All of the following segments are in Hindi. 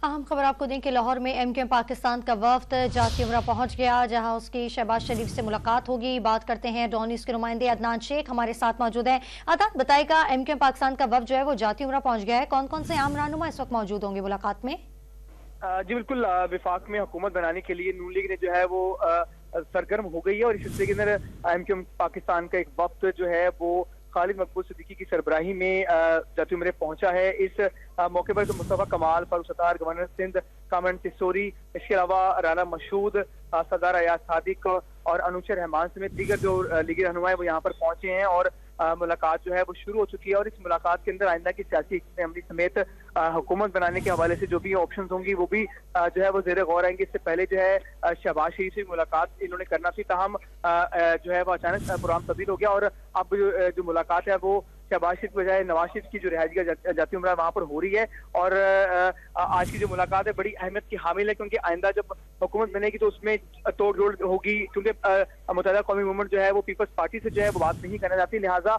अहम खबर आपको दें कि लाहौर में एमक्यूएम पाकिस्तान का वफ्द जाती उम्रा पहुंच गया, जहां उसकी शहबाज शरीफ से मुलाकात होगी। बात करते हैं डॉन न्यूज़ के नुमाइंदे अदनान शेख हमारे साथ मौजूद हैं। अदनान बताएगा, एमक्यूएम पाकिस्तान का वफ्द जो है वो जाती उम्रा पहुंच गया है, कौन कौन से आम रहनुमा इस वक्त मौजूद होंगे मुलाकात में? जी बिल्कुल, विफाक में हुकूमत बनाने के लिए नून लीग ने जो है वो सरगर्म हो गई है और इस सिलसिले के अंदर एमक्यूएम पाकिस्तान का एक वफ्द जो है वो खालिद मकबूल सिद्दीकी की सरबराही में जाती उम्रे पहुंचा है। इस मौके पर मुस्तफा कमाल, फारूक सत्तार, गवर्नर सिंध कामरान तिसोरी, इसके अलावा राना मशहूद, सरदार अयाज सादिक और अनुचर रहमान समेत दीगर जो लीगी रहनुमा है वो यहाँ पर पहुंचे हैं और मुलाकात जो है वो शुरू हो चुकी है। और इस मुलाकात के अंदर आइंदा की सियासी अमली समेत हुकूमत बनाने के हवाले से जो भी ऑप्शन होंगी वो भी जो है वो जेर गौर आएंगे। इससे पहले जो है शहबाज शरीफ से मुलाकात इन्होंने करना थी, ताहम जो है वो अचानक प्रोग्राम तब्दील हो गया और अब जो मुलाकात है वो शहबाज शरीफ के बजाय नवाज शरीफ की जो रिहायशी जाती उम्र वहाँ पर हो रही है। और आज की जो मुलाकात है बड़ी अहमियत की हामिल है, क्योंकि आइंदा जब हुकूमत बनेगी तो उसमें तोड़ जोड़ होगी, क्योंकि मुत्तहिदा कौमी मूवमेंट जो है वो पीपल्स पार्टी से जो है वो बात नहीं करना चाहती। लिहाजा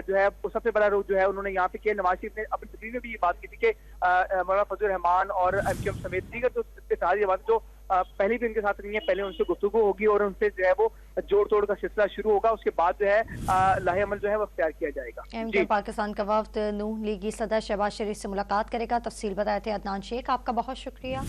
जो है वो सबसे बड़ा रोक जो है उन्होंने यहाँ पे किया। नवाज शरीफ ने अपनी तकरीर में भी ये बात की थी कि मौलाना फजल रहमान और एमक्यूएम समेत दीगर जो इत्तेहादी जमात जो पहले भी उनके साथ नहीं है, पहले उनसे गुफ्तगू होगी और उनसे जो है वो जोड़ तोड़ का सिलसिला शुरू होगा। उसके बाद जो है लाहे अमल जो है वो अख्तियार किया जाएगा। एमक्यूएम पाकिस्तान का वफ्द नून लीगी सदर शहबाज शरीफ से मुलाकात करेगा। तफसील बताए थे अदनान शेख, आपका बहुत शुक्रिया।